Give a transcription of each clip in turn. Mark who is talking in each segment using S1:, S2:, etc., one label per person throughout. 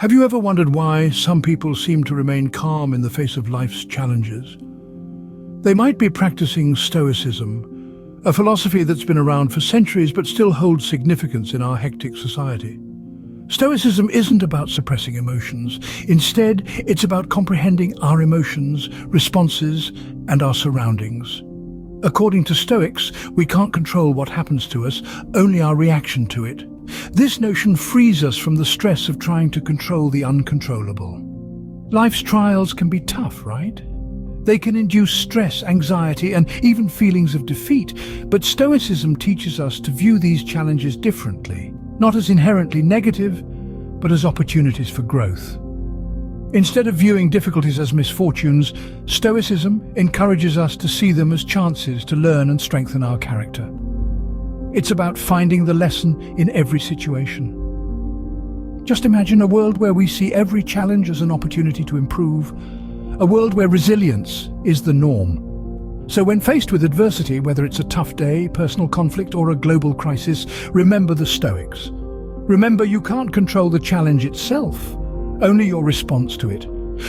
S1: Have you ever wondered why some people seem to remain calm in the face of life's challenges? They might be practicing Stoicism, a philosophy that's been around for centuries but still holds significance in our hectic society. Stoicism isn't about suppressing emotions. Instead, it's about comprehending our emotions, responses, and our surroundings. According to Stoics, we can't control what happens to us, only our reaction to it. This notion frees us from the stress of trying to control the uncontrollable. Life's trials can be tough, right? They can induce stress, anxiety, and even feelings of defeat, but Stoicism teaches us to view these challenges differently, not as inherently negative, but as opportunities for growth. Instead of viewing difficulties as misfortunes, Stoicism encourages us to see them as chances to learn and strengthen our character. It's about finding the lesson in every situation. Just imagine a world where we see every challenge as an opportunity to improve, a world where resilience is the norm. So when faced with adversity, whether it's a tough day, personal conflict, or a global crisis, remember the Stoics. Remember, you can't control the challenge itself, only your response to it.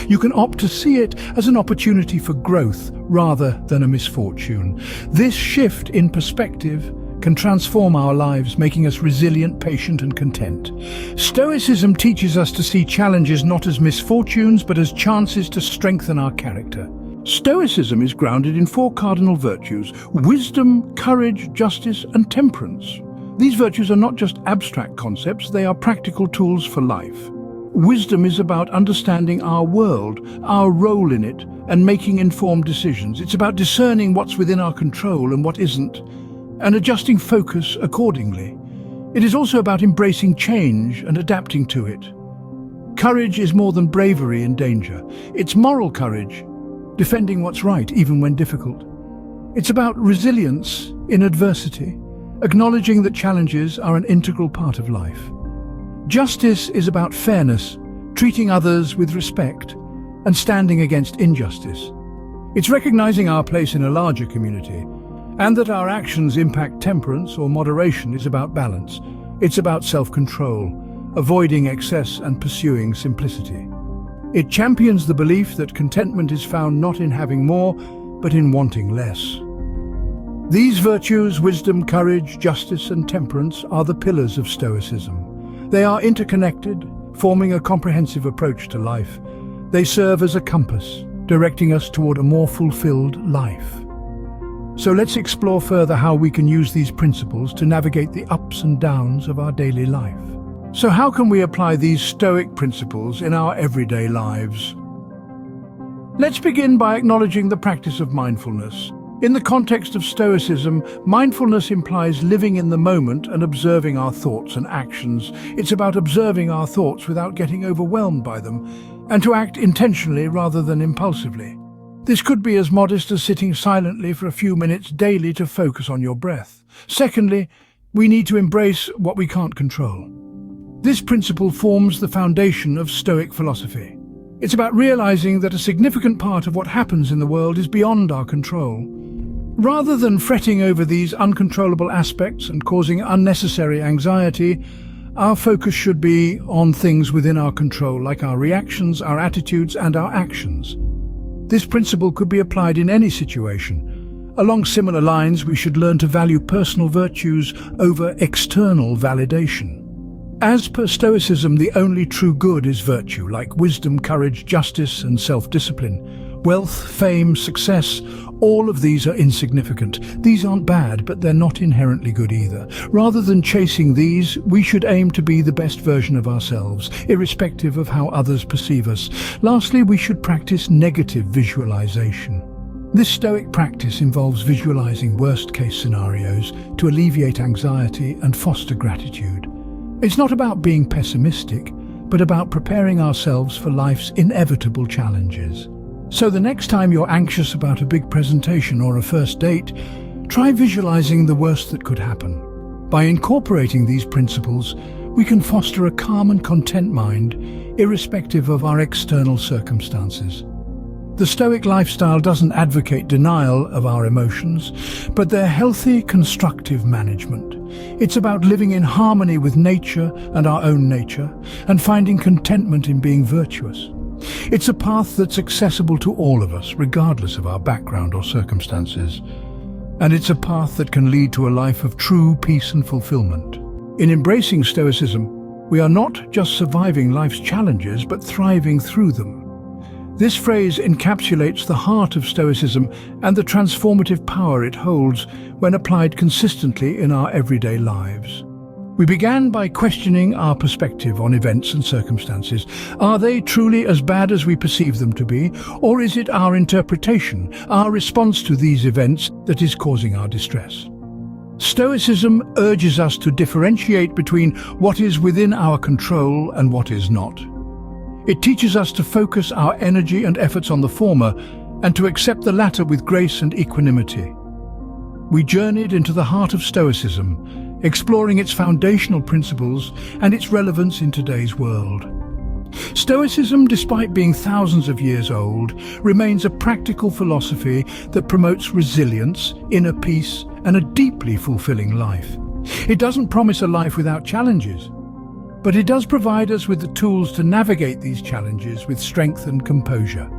S1: You can opt to see it as an opportunity for growth rather than a misfortune. This shift in perspective can transform our lives, making us resilient, patient, and content. Stoicism teaches us to see challenges not as misfortunes, but as chances to strengthen our character. Stoicism is grounded in four cardinal virtues: wisdom, courage, justice, and temperance. These virtues are not just abstract concepts, they are practical tools for life. Wisdom is about understanding our world, our role in it, and making informed decisions. It's about discerning what's within our control and what isn't, and adjusting focus accordingly. It is also about embracing change and adapting to it. Courage is more than bravery in danger. It's moral courage, defending what's right even when difficult. It's about resilience in adversity, acknowledging that challenges are an integral part of life. Justice is about fairness, treating others with respect, and standing against injustice. It's recognizing our place in a larger community, and that our actions impact. Temperance or moderation is about balance. It's about self-control, avoiding excess and pursuing simplicity. It champions the belief that contentment is found not in having more, but in wanting less. These virtues, wisdom, courage, justice, and temperance, are the pillars of Stoicism. They are interconnected, forming a comprehensive approach to life. They serve as a compass, directing us toward a more fulfilled life. So let's explore further how we can use these principles to navigate the ups and downs of our daily life. So how can we apply these Stoic principles in our everyday lives? Let's begin by acknowledging the practice of mindfulness. In the context of Stoicism, mindfulness implies living in the moment and observing our thoughts and actions. It's about observing our thoughts without getting overwhelmed by them, and to act intentionally rather than impulsively. This could be as modest as sitting silently for a few minutes daily to focus on your breath. Secondly, we need to embrace what we can't control. This principle forms the foundation of Stoic philosophy. It's about realizing that a significant part of what happens in the world is beyond our control. Rather than fretting over these uncontrollable aspects and causing unnecessary anxiety, our focus should be on things within our control, like our reactions, our attitudes, and our actions. This principle could be applied in any situation. Along similar lines, we should learn to value personal virtues over external validation. As per Stoicism, the only true good is virtue, like wisdom, courage, justice, and self-discipline. Wealth, fame, success, all of these are insignificant. These aren't bad, but they're not inherently good either. Rather than chasing these, we should aim to be the best version of ourselves, irrespective of how others perceive us. Lastly, we should practice negative visualization. This Stoic practice involves visualizing worst-case scenarios to alleviate anxiety and foster gratitude. It's not about being pessimistic, but about preparing ourselves for life's inevitable challenges. So the next time you're anxious about a big presentation or a first date, try visualizing the worst that could happen. By incorporating these principles, we can foster a calm and content mind, irrespective of our external circumstances. The Stoic lifestyle doesn't advocate denial of our emotions, but their healthy, constructive management. It's about living in harmony with nature and our own nature, and finding contentment in being virtuous. It's a path that's accessible to all of us, regardless of our background or circumstances. And it's a path that can lead to a life of true peace and fulfillment. In embracing Stoicism, we are not just surviving life's challenges, but thriving through them. This phrase encapsulates the heart of Stoicism and the transformative power it holds when applied consistently in our everyday lives. We began by questioning our perspective on events and circumstances. Are they truly as bad as we perceive them to be, or is it our interpretation, our response to these events, that is causing our distress? Stoicism urges us to differentiate between what is within our control and what is not. It teaches us to focus our energy and efforts on the former and to accept the latter with grace and equanimity. We journeyed into the heart of Stoicism, exploring its foundational principles and its relevance in today's world. Stoicism, despite being thousands of years old, remains a practical philosophy that promotes resilience, inner peace, and a deeply fulfilling life. It doesn't promise a life without challenges, but it does provide us with the tools to navigate these challenges with strength and composure.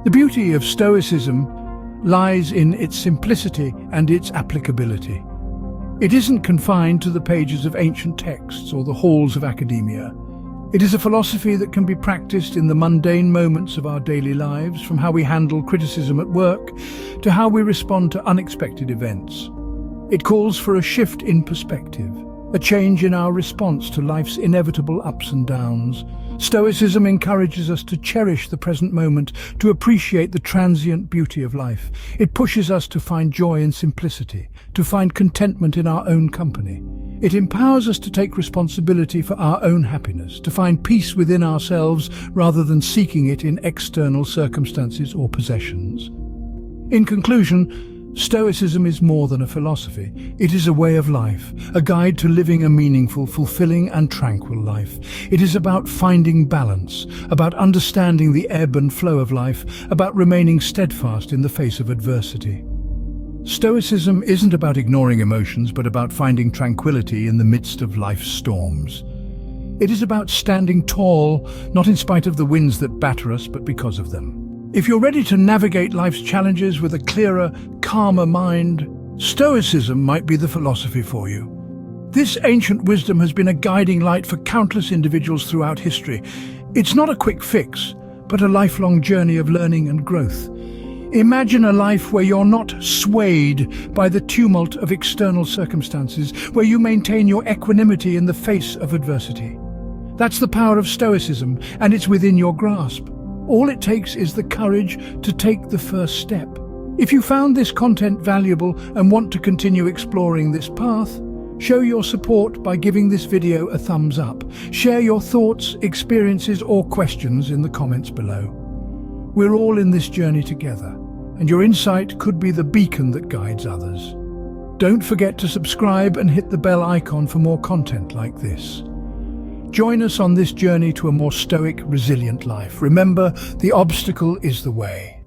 S1: The beauty of Stoicism lies in its simplicity and its applicability. It isn't confined to the pages of ancient texts or the halls of academia. It is a philosophy that can be practiced in the mundane moments of our daily lives, from how we handle criticism at work to how we respond to unexpected events. It calls for a shift in perspective, a change in our response to life's inevitable ups and downs. Stoicism encourages us to cherish the present moment, to appreciate the transient beauty of life. It pushes us to find joy in simplicity, to find contentment in our own company. It empowers us to take responsibility for our own happiness, to find peace within ourselves rather than seeking it in external circumstances or possessions. In conclusion, Stoicism is more than a philosophy. It is a way of life, a guide to living a meaningful, fulfilling and tranquil life. It is about finding balance, about understanding the ebb and flow of life, about remaining steadfast in the face of adversity. Stoicism isn't about ignoring emotions, but about finding tranquility in the midst of life's storms. It is about standing tall, not in spite of the winds that batter us, but because of them. If you're ready to navigate life's challenges with a clearer, calmer mind, Stoicism might be the philosophy for you. This ancient wisdom has been a guiding light for countless individuals throughout history. It's not a quick fix, but a lifelong journey of learning and growth. Imagine a life where you're not swayed by the tumult of external circumstances, where you maintain your equanimity in the face of adversity. That's the power of Stoicism, and it's within your grasp. All it takes is the courage to take the first step. If you found this content valuable and want to continue exploring this path, show your support by giving this video a thumbs up. Share your thoughts, experiences, or questions in the comments below. We're all in this journey together, and your insight could be the beacon that guides others. Don't forget to subscribe and hit the bell icon for more content like this. Join us on this journey to a more stoic, resilient life. Remember, the obstacle is the way.